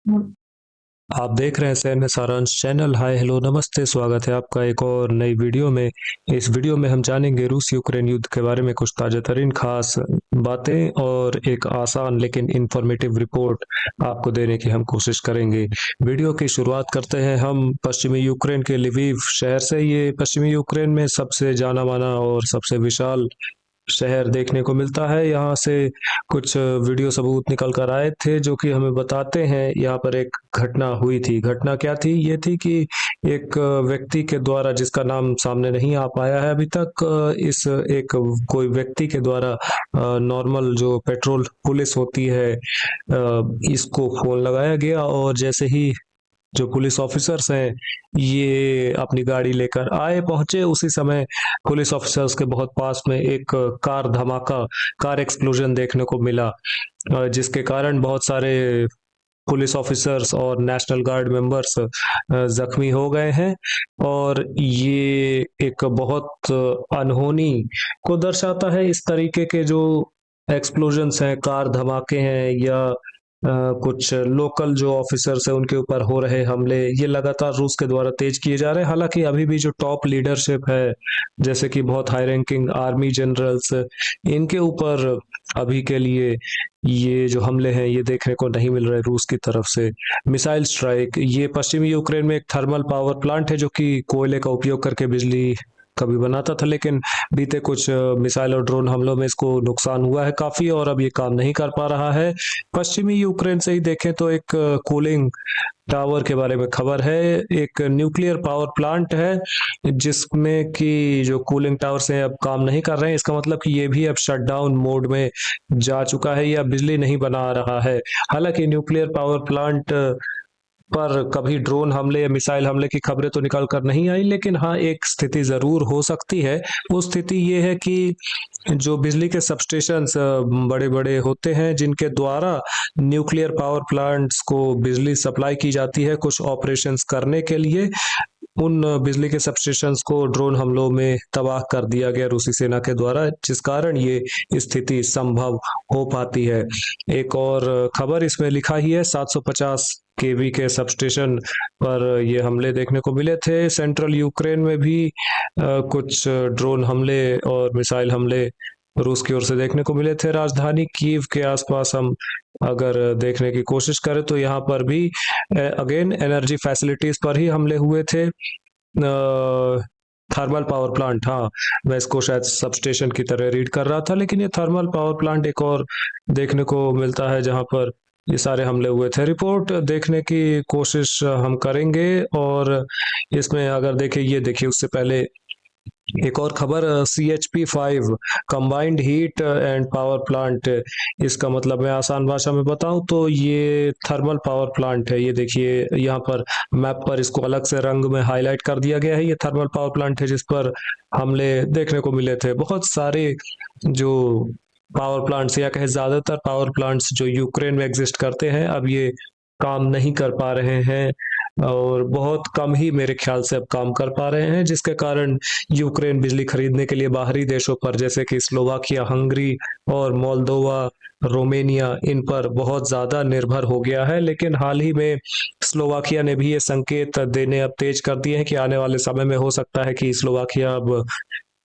आप देख रहे हैं सैन्य सारांश चैनल। हाय हेलो नमस्ते, स्वागत है आपका एक और नई वीडियो में। इस वीडियो में हम जानेंगे रूस यूक्रेन युद्ध के बारे में कुछ ताजा तरीन खास बातें और एक आसान लेकिन इंफॉर्मेटिव रिपोर्ट आपको देने की हम कोशिश करेंगे। वीडियो की शुरुआत करते हैं हम पश्चिमी यूक्रेन के लिविव शहर से। ये पश्चिमी यूक्रेन में सबसे जाना माना और सबसे विशाल शहर देखने को मिलता है। यहाँ से कुछ वीडियो सबूत निकल कर आए थे जो कि हमें बताते हैं यहाँ पर एक घटना हुई थी। घटना क्या थी? ये थी कि एक व्यक्ति के द्वारा, जिसका नाम सामने नहीं आ पाया है अभी तक, इस एक कोई व्यक्ति के द्वारा नॉर्मल जो पेट्रोल पुलिस होती है, इसको फोन लगाया गया और जैसे ही जो पुलिस ऑफिसर्स हैं ये अपनी गाड़ी लेकर आए पहुंचे, उसी समय पुलिस ऑफिसर्स के बहुत पास में एक कार धमाका, कार एक्सप्लोजन देखने को मिला, जिसके कारण बहुत सारे पुलिस ऑफिसर्स और नेशनल गार्ड मेंबर्स जख्मी हो गए हैं। और ये एक बहुत अनहोनी को दर्शाता है। इस तरीके के जो एक्सप्लोजन्स हैं, कार धमाके हैं, या कुछ लोकल जो ऑफिसर्स हैं उनके ऊपर हो रहे हमले, ये लगातार रूस के द्वारा तेज किए जा रहे हैं। हालांकि अभी भी जो टॉप लीडरशिप है, जैसे कि बहुत हाई रैंकिंग आर्मी जनरल्स, इनके ऊपर अभी के लिए ये जो हमले हैं ये देखने को नहीं मिल रहे रूस की तरफ से। मिसाइल स्ट्राइक, ये पश्चिमी यूक्रेन में एक थर्मल पावर प्लांट है जो कि कोयले का उपयोग करके बिजली कभी बनाता था, लेकिन बीते कुछ मिसाइल और ड्रोन हमलों में इसको नुकसान हुआ है काफी और अब ये काम नहीं कर पा रहा है। पश्चिमी यूक्रेन से ही देखें तो एक कूलिंग टावर के बारे में खबर है। एक न्यूक्लियर पावर प्लांट है जिसमें कि जो कूलिंग टावर्स हैं अब काम नहीं कर रहे हैं। इसका मतलब कि ये भी अब शटडाउन मोड में जा चुका है या बिजली नहीं बना रहा है। हालांकि न्यूक्लियर पावर प्लांट पर कभी ड्रोन हमले या मिसाइल हमले की खबरें तो निकल कर नहीं आई, लेकिन हाँ, एक स्थिति जरूर हो सकती है। वो स्थिति ये है कि जो बिजली के सबस्टेशंस बड़े बड़े होते हैं जिनके द्वारा न्यूक्लियर पावर प्लांट्स को बिजली सप्लाई की जाती है कुछ ऑपरेशंस करने के लिए, उन बिजली के सबस्टेशंस को ड्रोन हमलों में तबाह कर दिया गया रूसी सेना के द्वारा, जिस कारण ये स्थिति संभव हो पाती है। एक और खबर इसमें लिखा ही है, 750 केवी के सबस्टेशन पर ये हमले देखने को मिले थे। सेंट्रल यूक्रेन में भी कुछ ड्रोन हमले और मिसाइल हमले रूस की ओर से देखने को मिले थे। राजधानी कीव के आसपास हम अगर देखने की कोशिश करें तो यहाँ पर भी अगेन एनर्जी फैसिलिटीज पर ही हमले हुए थे। थर्मल पावर प्लांट, हाँ, मैं इसको शायद सबस्टेशन की तरह रीड कर रहा था, लेकिन ये थर्मल पावर प्लांट एक और देखने को मिलता है जहां पर ये सारे हमले हुए थे। रिपोर्ट देखने की कोशिश हम करेंगे और इसमें अगर देखें, ये देखिए, उससे पहले एक और खबर, CHP-5 combined heat and power plant. इसका मतलब मैं आसान भाषा में बताऊं तो ये थर्मल पावर प्लांट है। ये देखिए यहाँ पर मैप पर इसको अलग से रंग में हाईलाइट कर दिया गया है। ये थर्मल पावर प्लांट है जिस पर हमले देखने को मिले थे। बहुत सारे जो पावर प्लांट्स, या कहे ज्यादातर पावर प्लांट्स जो यूक्रेन में एग्जिस्ट करते हैं, अब ये काम नहीं कर पा रहे हैं और बहुत कम ही मेरे ख्याल से अब काम कर पा रहे हैं, जिसके कारण यूक्रेन बिजली खरीदने के लिए बाहरी देशों पर, जैसे कि स्लोवाकिया, हंगरी और मोल्दोवा, रोमेनिया, इन पर बहुत ज्यादा निर्भर हो गया है। लेकिन हाल ही में स्लोवाकिया ने भी ये संकेत देने अब तेज कर दिए हैं कि आने वाले समय में हो सकता है कि स्लोवाकिया अब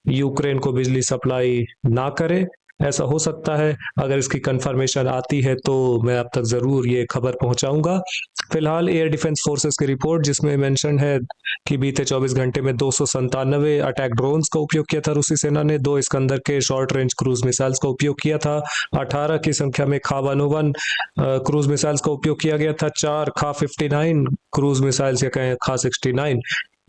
यूक्रेन को बिजली सप्लाई ना करे। ऐसा हो सकता है। अगर इसकी कंफर्मेशन आती है तो मैं आप तक जरूर ये खबर पहुंचाऊंगा। फिलहाल एयर डिफेंस फोर्सेस की रिपोर्ट जिसमें मेंशन है कि बीते 24 घंटे में 297 अटैक ड्रोन्स का उपयोग किया था रूसी सेना ने, 2 इस्कंदर के शॉर्ट रेंज क्रूज मिसाइल्स का उपयोग किया था, 18 की संख्या में खा 101 क्रूज मिसाइल्स का उपयोग किया गया था, 4 खा 59 क्रूज मिसाइल्स, या कहें खा 69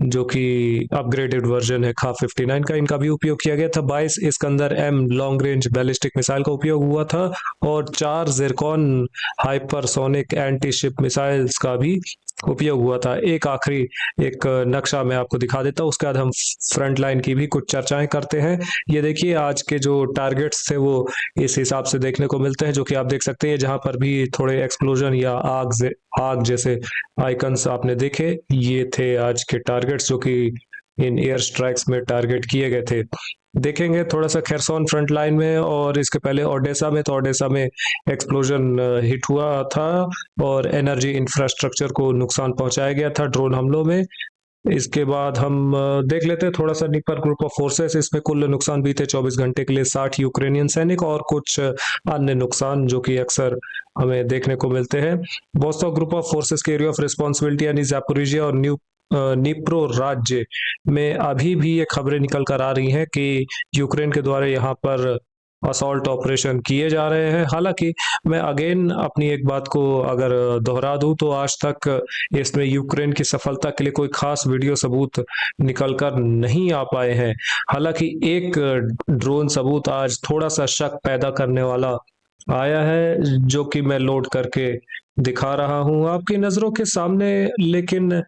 जो कि अपग्रेडेड वर्जन है खा 59 का, इनका भी उपयोग किया गया था। 22 Iskander M long range ballistic missile का उपयोग हुआ था और 4 Zircon hypersonic anti ship missiles का भी उपयोग हुआ था। एक आखिरी एक नक्शा मैं आपको दिखा देता हूँ, उसके बाद हम फ्रंट लाइन की भी कुछ चर्चाएं करते हैं। ये देखिए, आज के जो टारगेट्स थे वो इस हिसाब से देखने को मिलते हैं, जो कि आप देख सकते हैं। जहां पर भी थोड़े एक्सप्लोजन या आग जैसे आइकन्स आपने देखे, ये थे आज के टारगेट्स जो कि इन एयर स्ट्राइक्स में टारगेट किए गए थे। देखेंगे थोड़ा सा खेरसौन फ्रंट लाइन में, और इसके पहले ओडेसा में, तो ओडेसा में एक्सप्लोजन हिट हुआ था और एनर्जी इंफ्रास्ट्रक्चर को नुकसान पहुंचाया गया था ड्रोन हमलों में। इसके बाद हम देख लेते हैं थोड़ा सा निपर ग्रुप ऑफ फोर्सेस। इसमें कुल नुकसान बीते 24 घंटे के लिए 60 यूक्रेनियन सैनिक और कुछ अन्य नुकसान जो कि अक्सर हमें देखने को मिलते हैं। वोस्टॉक ग्रुप ऑफ फोर्सेस के एरिया ऑफ रिस्पॉन्सिबिलिटी यानी जापोरिजिया और निप्रो राज्य में अभी भी ये खबरें निकल कर आ रही हैं कि यूक्रेन के द्वारा यहाँ पर असॉल्ट ऑपरेशन किए जा रहे हैं। हालांकि मैं अगेन अपनी एक बात को अगर दोहरा दूं तो आज तक इसमें यूक्रेन की सफलता के लिए कोई खास वीडियो सबूत निकल कर नहीं आ पाए हैं। हालांकि एक ड्रोन सबूत आज थोड़ा सा शक पैदा करने वाला आया है, जो कि मैं लोड करके दिखा रहा हूं आपकी नजरों के सामने। लेकिन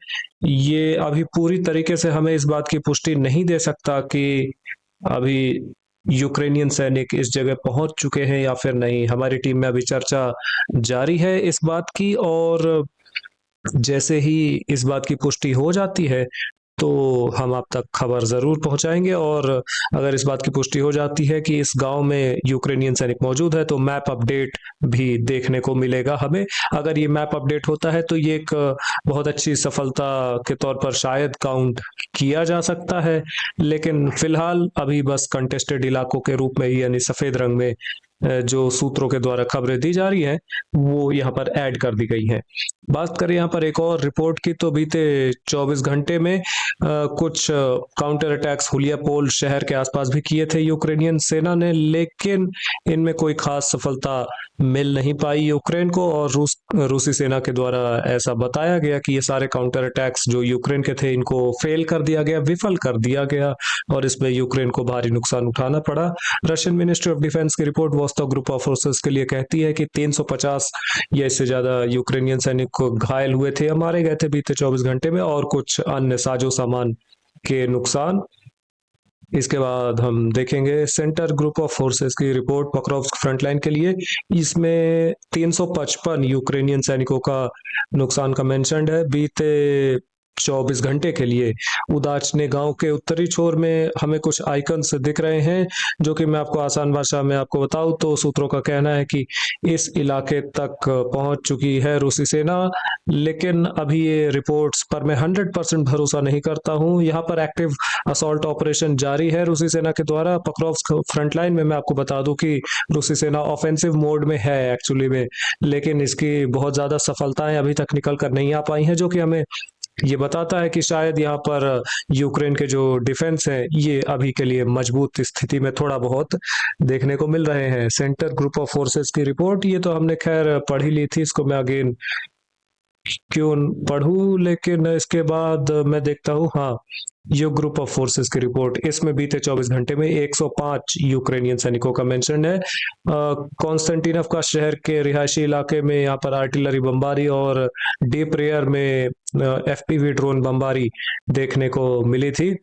ये अभी पूरी तरीके से हमें इस बात की पुष्टि नहीं दे सकता कि अभी यूक्रेनियन सैनिक इस जगह पहुंच चुके हैं या फिर नहीं। हमारी टीम में अभी चर्चा जारी है इस बात की, और जैसे ही इस बात की पुष्टि हो जाती है तो हम आप तक खबर जरूर पहुंचाएंगे। और अगर इस बात की पुष्टि हो जाती है कि इस गांव में यूक्रेनियन सैनिक मौजूद है तो मैप अपडेट भी देखने को मिलेगा हमें। अगर ये मैप अपडेट होता है तो ये एक बहुत अच्छी सफलता के तौर पर शायद काउंट किया जा सकता है। लेकिन फिलहाल अभी बस कंटेस्टेड इलाकों के रूप में ही, यानी सफेद रंग में जो सूत्रों के द्वारा खबरें दी जा रही हैं वो यहाँ पर ऐड कर दी गई हैं। बात करें यहाँ पर एक और रिपोर्ट की, तो बीते 24 घंटे में कुछ काउंटर अटैक्स हुलियापोल शहर के आसपास भी किए थे यूक्रेनियन सेना ने, लेकिन इनमें कोई खास सफलता मिल नहीं पाई यूक्रेन को। और रूसी सेना के द्वारा ऐसा बताया गया कि ये सारे काउंटर अटैक्स जो यूक्रेन के थे इनको फेल कर दिया गया, विफल कर दिया गया, और इसमें यूक्रेन को भारी नुकसान उठाना पड़ा। रशियन मिनिस्ट्री ऑफ डिफेंस की report Vostok group of forces के लिए कहती है कि 350 या इससे ज्यादा यूक्रेनियन सैनिक घायल हुए थे या मारे गए थे बीते 24 घंटे में, और कुछ अन्य साजो सामान के नुकसान। इसके बाद हम देखेंगे सेंटर ग्रुप ऑफ फोर्सेस की रिपोर्ट पक्रोव्स्क फ्रंटलाइन के लिए। इसमें 355 यूक्रेनियन सैनिकों का नुकसान का मेंशन है बीते 24 घंटे के लिए। उदाचने गांव के उत्तरी छोर में हमें कुछ आइकन्स दिख रहे हैं, जो कि मैं आपको आसान भाषा में आपको बताऊं तो सूत्रों का कहना है कि इस इलाके तक पहुंच चुकी है रूसी सेना। लेकिन अभी ये रिपोर्ट्स पर मैं 100% भरोसा नहीं करता हूं। यहाँ पर एक्टिव असॉल्ट ऑपरेशन जारी है रूसी सेना के द्वारा। पक्रोव्स्क फ्रंटलाइन में मैं आपको बता दूं कि रूसी सेना ऑफेंसिव मोड में है एक्चुअली में, लेकिन इसकी बहुत ज्यादा सफलताएं अभी तक निकल कर नहीं आ पाई हैं, जो कि हमें ये बताता है कि शायद यहाँ पर यूक्रेन के जो डिफेंस है ये अभी के लिए मजबूत स्थिति में थोड़ा बहुत देखने को मिल रहे हैं। सेंटर ग्रुप ऑफ फोर्सेस की रिपोर्ट ये तो हमने खैर पढ़ी ली थी, इसको मैं अगेन क्यों पढ़ूं। लेकिन इसके बाद मैं देखता हूँ, हाँ, ये ग्रुप ऑफ फोर्सेस की रिपोर्ट, इसमें बीते 24 घंटे में 105 यूक्रेनियन सैनिकों का मेंशन है। कॉन्स्टेंटिनोव का शहर के रिहायशी इलाके में यहाँ पर आर्टिलरी बमबारी और डीप रेयर में एफपीवी ड्रोन बमबारी देखने को मिली थी।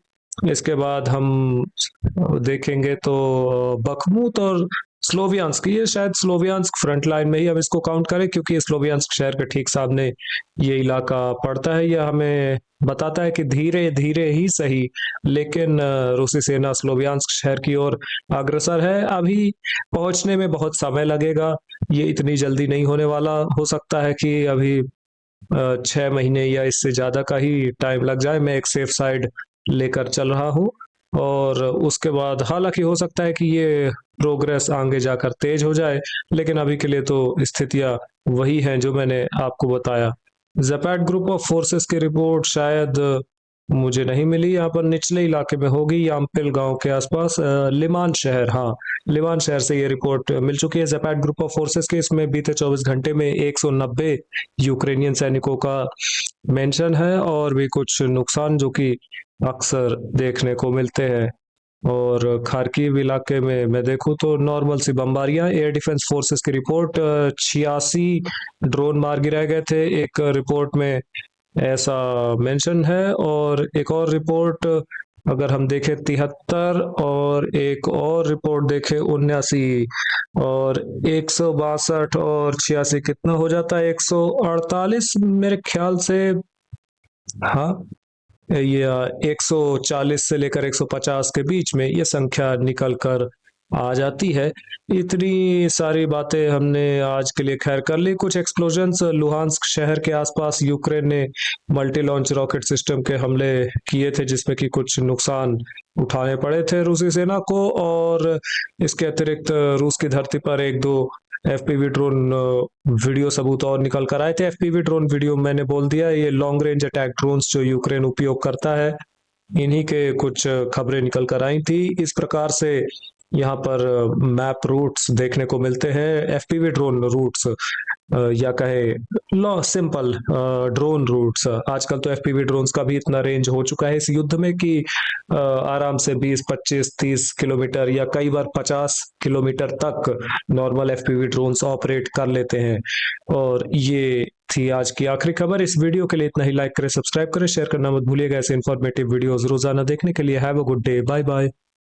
इसके बाद हम देखेंगे तो बखमूत और स्लोवियांस्क, ये शायद स्लोवियांस्क फ्रंट लाइन में ही हम इसको काउंट करें, क्योंकि स्लोवियांस्क शहर के ठीक सामने ये इलाका पड़ता है। यह हमें बताता है कि धीरे धीरे ही सही, लेकिन रूसी सेना स्लोवियांस्क शहर की ओर अग्रसर है। अभी पहुंचने में बहुत समय लगेगा, ये इतनी जल्दी नहीं होने वाला। हो सकता है कि अभी 6 महीने या इससे ज्यादा का ही टाइम लग जाए। मैं एक सेफ साइड लेकर चल रहा हूँ, और उसके बाद हालांकि हो सकता है कि ये प्रोग्रेस आगे जाकर तेज हो जाए, लेकिन अभी के लिए तो स्थितियां वही हैं जो मैंने आपको बताया। जपैट ग्रुप ऑफ फोर्सेस की रिपोर्ट शायद मुझे नहीं मिली, यहाँ पर निचले इलाके में होगी, याम्पिल गांव के आसपास लिमान शहर, हाँ, लिमान शहर से ये रिपोर्ट मिल चुकी है जपैट ग्रुप ऑफ फोर्सेस की। इसमें बीते 24 घंटे में 190 यूक्रेनियन सैनिकों का मेंशन है, और भी कुछ नुकसान जो कि अक्सर देखने को मिलते हैं। और खार्किव इलाके में मैं देखूं तो नॉर्मल सी बमबारियां। एयर डिफेंस फोर्सेस की रिपोर्ट 86 ड्रोन मार गिराए गए थे, एक रिपोर्ट में ऐसा मेंशन है। और एक और रिपोर्ट अगर हम देखें 73, और एक और रिपोर्ट देखें 79, और 162 और 86 कितना हो जाता है, 148 मेरे ख्याल से। हाँ, ये 140 से लेकर 150 के बीच में ये संख्या निकल कर आ जाती है। इतनी सारी बातें हमने आज के लिए खैर कर ली। कुछ एक्सप्लोजन्स लुहांस्क शहर के आसपास यूक्रेन ने मल्टी लॉन्च रॉकेट सिस्टम के हमले किए थे, जिसमें कि कुछ नुकसान उठाने पड़े थे रूसी सेना को। और इसके अतिरिक्त रूस की धरती पर एक दो एफपीवी ड्रोन वीडियो सबूत और निकल कर आए थे। एफपीवी ड्रोन वीडियो मैंने बोल दिया, ये लॉन्ग रेंज अटैक ड्रोन्स जो यूक्रेन उपयोग करता है, इन्हीं के कुछ खबरें निकल कर आई थी। इस प्रकार से यहाँ पर मैप रूट्स देखने को मिलते हैं, एफपीवी ड्रोन रूट्स या कहे लो सिंपल ड्रोन रूट्स। आजकल तो एफपीवी ड्रोन्स का भी इतना रेंज हो चुका है इस युद्ध में कि आराम से 20, 25, 30 किलोमीटर या कई बार 50 किलोमीटर तक नॉर्मल एफपीवी ड्रोन्स ऑपरेट कर लेते हैं। और ये थी आज की आखिरी खबर। इस वीडियो के लिए इतना ही। लाइक करें, सब्सक्राइब करें, शेयर करना मत भूलिएगा। ऐसे इन्फॉर्मेटिव वीडियोस रोजाना देखने के लिए। Have a good day, bye bye.